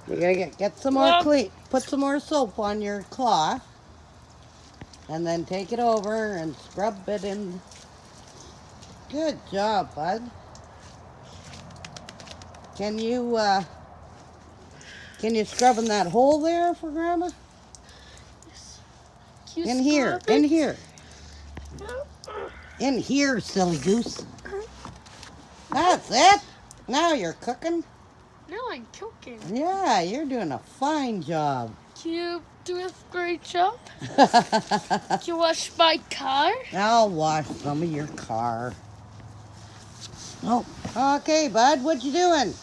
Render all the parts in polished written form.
You're gonna get some more clean. Put some more soap on your cloth, and then take it over and scrub it in. Good job, bud. Can you scrub in that hole there for Grandma? In here, in here. In here, silly goose. That's it. Now you're cooking. Now I'm cooking. Yeah, you're doing a fine job. Can you do a great job? Can you wash my car? I'll wash some of your car. Oh, okay, bud. What you doing?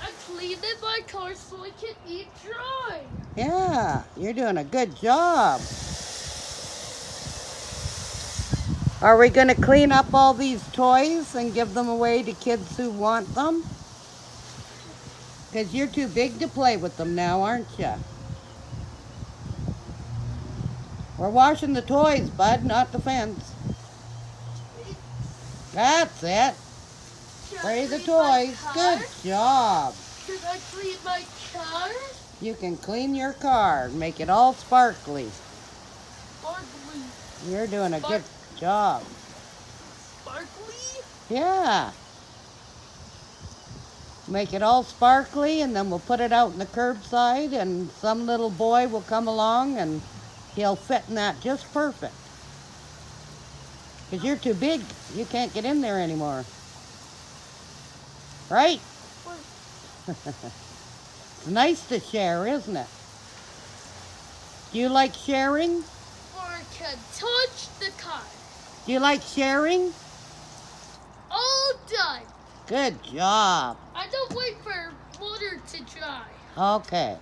I'm cleaning my car so I can eat dry. Yeah, you're doing a good job. Are we going to clean up all these toys and give them away to kids who want them? Because you're too big to play with them now, aren't you? We're washing the toys, bud, not the fence. That's it. Spray the toys. Good job. Can I clean my car? You can clean your car, make it all sparkly. Sparkly. You're doing a good job. Sparkly? Yeah. Make it all sparkly, and then we'll put it out in the curbside, and some little boy will come along and he'll fit in that just perfect. Because you're too big. You can't get in there anymore. Right? It's nice to share, isn't it? Do you like sharing? Or can touch the car. Do you like sharing? All done. Good job. I don't wait for water to dry. Okay.